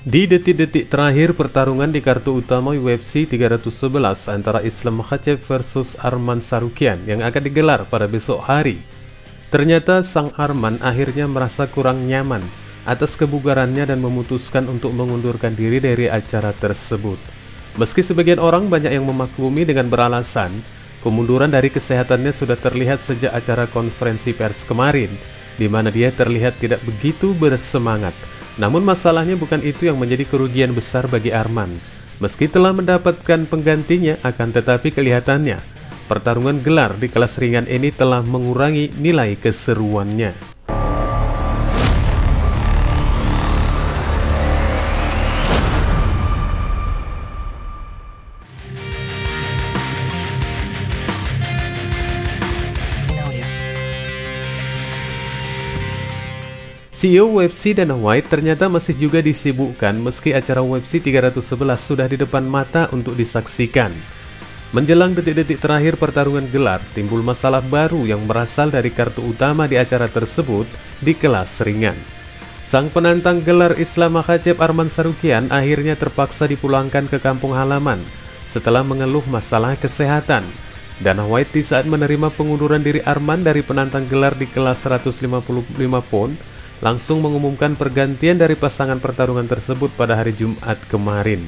Di detik-detik terakhir pertarungan di kartu utama UFC 311 antara Islam Makhachev versus Arman Tsarukyan yang akan digelar pada besok hari, ternyata sang Arman akhirnya merasa kurang nyaman atas kebugarannya dan memutuskan untuk mengundurkan diri dari acara tersebut. Meski sebagian orang banyak yang memaklumi dengan beralasan kemunduran dari kesehatannya sudah terlihat sejak acara konferensi pers kemarin, di mana dia terlihat tidak begitu bersemangat. Namun masalahnya bukan itu yang menjadi kerugian besar bagi Arman. Meski telah mendapatkan penggantinya, akan tetapi kelihatannya pertarungan gelar di kelas ringan ini telah mengurangi nilai keseruannya. CEO UFC Dana White ternyata masih juga disibukkan meski acara UFC 311 sudah di depan mata untuk disaksikan. Menjelang detik-detik terakhir pertarungan gelar, timbul masalah baru yang berasal dari kartu utama di acara tersebut di kelas ringan. Sang penantang gelar Islam Makhachev Arman Tsarukyan akhirnya terpaksa dipulangkan ke kampung halaman setelah mengeluh masalah kesehatan. Dana White di saat menerima pengunduran diri Arman dari penantang gelar di kelas 155 pound langsung mengumumkan pergantian dari pasangan pertarungan tersebut pada hari Jumat kemarin.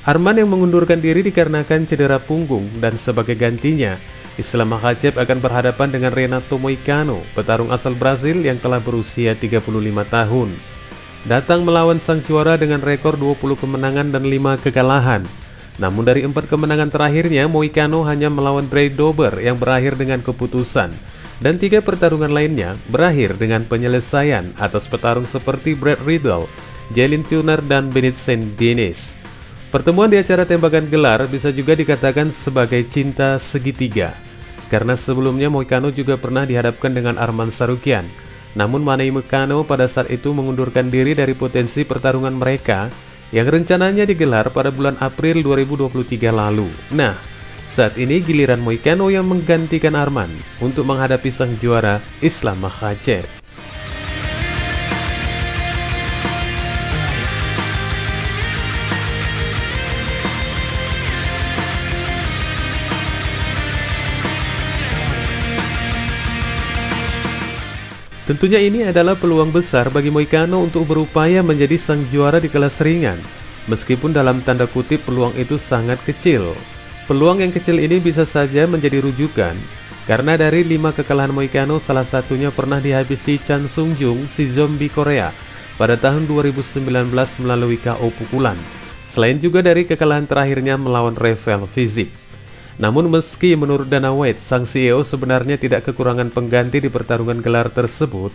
Arman yang mengundurkan diri dikarenakan cedera punggung dan sebagai gantinya, Islam Makhachev akan berhadapan dengan Renato Moicano, petarung asal Brazil yang telah berusia 35 tahun. Datang melawan sang juara dengan rekor 20 kemenangan dan 5 kekalahan. Namun dari 4 kemenangan terakhirnya, Moicano hanya melawan Ray Dober yang berakhir dengan keputusan. Dan 3 pertarungan lainnya berakhir dengan penyelesaian atas petarung seperti Brad Riddell, Jalin Turner, dan Benit Saint Denis. Pertemuan di acara tembakan gelar bisa juga dikatakan sebagai cinta segitiga, karena sebelumnya Moicano juga pernah dihadapkan dengan Arman Tsarukyan. Namun Manny Moicano pada saat itu mengundurkan diri dari potensi pertarungan mereka yang rencananya digelar pada bulan April 2023 lalu. Nah, saat ini giliran Moicano yang menggantikan Arman untuk menghadapi sang juara Islam Makhachev. Tentunya ini adalah peluang besar bagi Moicano untuk berupaya menjadi sang juara di kelas ringan. Meskipun dalam tanda kutip peluang itu sangat kecil. Peluang yang kecil ini bisa saja menjadi rujukan karena dari 5 kekalahan Moicano salah satunya pernah dihabisi Chan Sung Jung, si zombie Korea, pada tahun 2019 melalui KO pukulan. Selain juga dari kekalahan terakhirnya melawan Rafael Fiziev. Namun meski menurut Dana White, sang CEO sebenarnya tidak kekurangan pengganti di pertarungan gelar tersebut,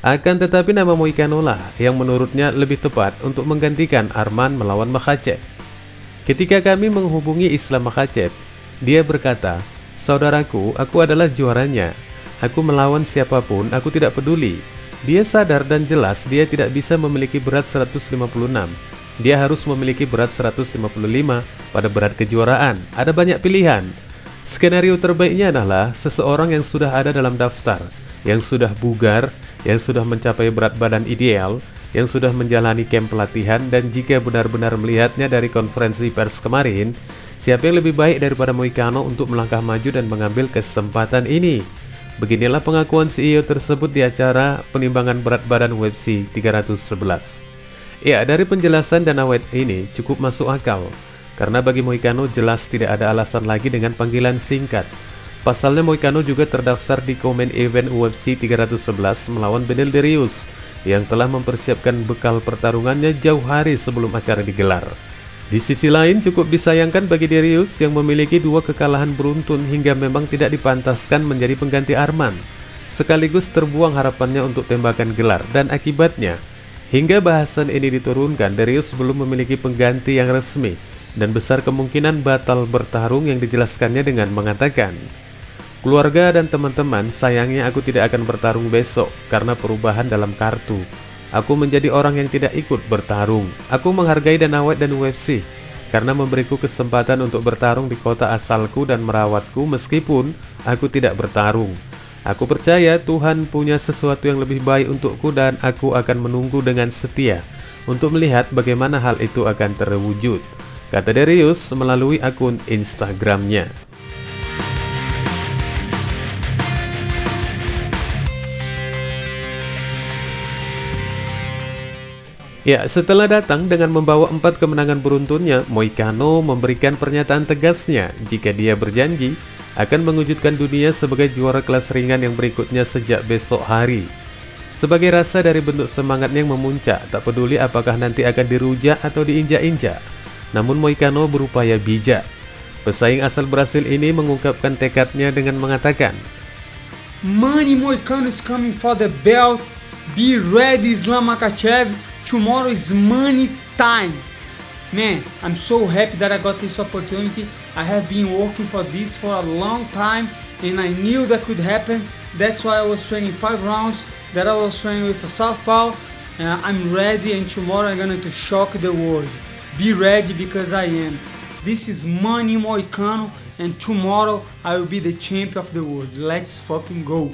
akan tetapi nama Moicano lah yang menurutnya lebih tepat untuk menggantikan Arman melawan Makhachev. Ketika kami menghubungi Islam Makhachev, dia berkata, "Saudaraku, aku adalah juaranya. Aku melawan siapapun, aku tidak peduli." Dia sadar dan jelas dia tidak bisa memiliki berat 156. Dia harus memiliki berat 155 pada berat kejuaraan. Ada banyak pilihan. Skenario terbaiknya adalah seseorang yang sudah ada dalam daftar, yang sudah bugar, yang sudah mencapai berat badan ideal, yang sudah menjalani camp pelatihan, dan jika benar-benar melihatnya dari konferensi pers kemarin, siapa yang lebih baik daripada Moicano untuk melangkah maju dan mengambil kesempatan ini? Beginilah pengakuan CEO tersebut di acara penimbangan berat badan UFC 311. Ya, dari penjelasan Dana White ini cukup masuk akal, karena bagi Moicano jelas tidak ada alasan lagi dengan panggilan singkat. Pasalnya Moicano juga terdaftar di Main Event UFC 311 melawan Beneil Dariush, yang telah mempersiapkan bekal pertarungannya jauh hari sebelum acara digelar. Di sisi lain cukup disayangkan bagi Dariush yang memiliki 2 kekalahan beruntun hingga memang tidak dipantaskan menjadi pengganti Arman, sekaligus terbuang harapannya untuk tembakan gelar, dan akibatnya hingga bahasan ini diturunkan, Dariush belum memiliki pengganti yang resmi dan besar kemungkinan batal bertarung yang dijelaskannya dengan mengatakan, "Keluarga dan teman-teman, sayangnya aku tidak akan bertarung besok karena perubahan dalam kartu. Aku menjadi orang yang tidak ikut bertarung. Aku menghargai Dana White dan UFC karena memberiku kesempatan untuk bertarung di kota asalku dan merawatku meskipun aku tidak bertarung. Aku percaya Tuhan punya sesuatu yang lebih baik untukku dan aku akan menunggu dengan setia untuk melihat bagaimana hal itu akan terwujud, kata Darius melalui akun Instagramnya. Ya, setelah datang dengan membawa 4 kemenangan beruntunnya, Moicano memberikan pernyataan tegasnya jika dia berjanji akan mewujudkan dunia sebagai juara kelas ringan yang berikutnya sejak besok hari. Sebagai rasa dari bentuk semangatnya yang memuncak, tak peduli apakah nanti akan dirujak atau diinjak-injak. Namun Moicano berupaya bijak. Pesaing asal Brasil ini mengungkapkan tekadnya dengan mengatakan, Manny Moicano is coming for the belt. Be ready, Islam Makhachev. Tomorrow is money time. Man, I'm so happy that I got this opportunity. I have been working for this for a long time and I knew that could happen. That's why I was training 5 rounds, that I was training with a southpaw. I'm ready and tomorrow I'm going to shock the world. Be ready because I am. This is Manny Moicano and tomorrow I will be the champion of the world. Let's fucking go.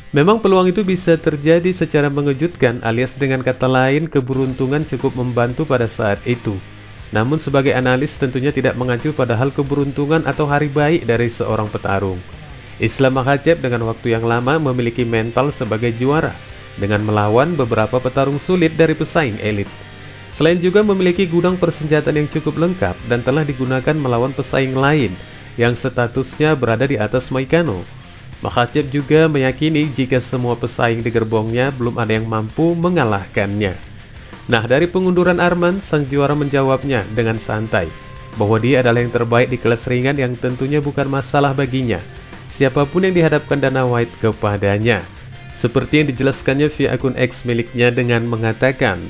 Memang peluang itu bisa terjadi secara mengejutkan, alias dengan kata lain keberuntungan cukup membantu pada saat itu. Namun sebagai analis tentunya tidak mengacu pada hal keberuntungan atau hari baik dari seorang petarung. Islam Makhachev dengan waktu yang lama memiliki mental sebagai juara dengan melawan beberapa petarung sulit dari pesaing elit. Selain juga memiliki gudang persenjataan yang cukup lengkap dan telah digunakan melawan pesaing lain yang statusnya berada di atas Moicano. Makhachev juga meyakini jika semua pesaing di gerbongnya belum ada yang mampu mengalahkannya. Nah, dari pengunduran Arman, sang juara menjawabnya dengan santai bahwa dia adalah yang terbaik di kelas ringan yang tentunya bukan masalah baginya siapapun yang dihadapkan Dana White kepadanya. Seperti yang dijelaskannya via akun X miliknya dengan mengatakan,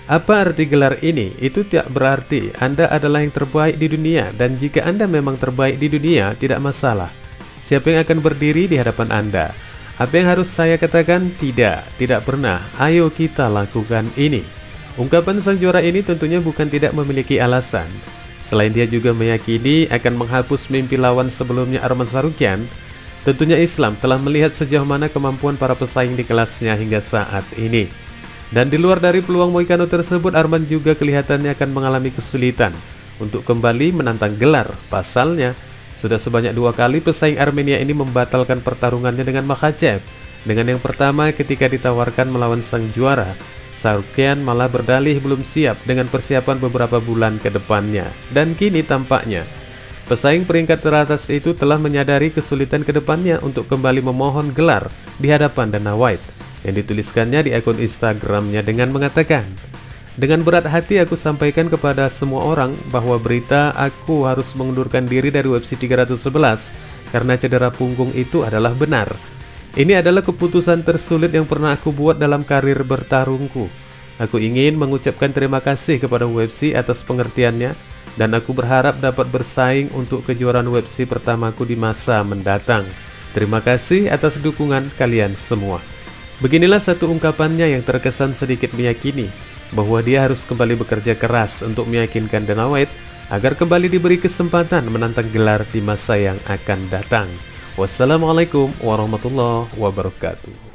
apa arti gelar ini? Itu tidak berarti Anda adalah yang terbaik di dunia, dan jika Anda memang terbaik di dunia, tidak masalah. Siapa yang akan berdiri di hadapan Anda? Apa yang harus saya katakan? Tidak pernah. Ayo kita lakukan ini. Ungkapan sang juara ini tentunya bukan tidak memiliki alasan. Selain dia juga meyakini akan menghapus mimpi lawan sebelumnya Arman Tsarukyan, tentunya Islam telah melihat sejauh mana kemampuan para pesaing di kelasnya hingga saat ini. Dan di luar dari peluang Moicano tersebut, Arman juga kelihatannya akan mengalami kesulitan untuk kembali menantang gelar. Pasalnya, sudah sebanyak 2 kali pesaing Armenia ini membatalkan pertarungannya dengan Makhachev. Dengan yang pertama ketika ditawarkan melawan sang juara, Tsarukyan malah berdalih belum siap dengan persiapan beberapa bulan ke depannya. Dan kini tampaknya pesaing peringkat teratas itu telah menyadari kesulitan ke depannya untuk kembali memohon gelar di hadapan Dana White, yang dituliskannya di akun Instagramnya dengan mengatakan, dengan berat hati aku sampaikan kepada semua orang bahwa berita aku harus mengundurkan diri dari UFC 311 karena cedera punggung itu adalah benar. Ini adalah keputusan tersulit yang pernah aku buat dalam karir bertarungku. Aku ingin mengucapkan terima kasih kepada UFC atas pengertiannya, dan aku berharap dapat bersaing untuk kejuaraan UFC pertamaku di masa mendatang. Terima kasih atas dukungan kalian semua. Beginilah satu ungkapannya yang terkesan sedikit meyakini bahwa dia harus kembali bekerja keras untuk meyakinkan Dana White agar kembali diberi kesempatan menantang gelar di masa yang akan datang. Wassalamualaikum warahmatullahi wabarakatuh.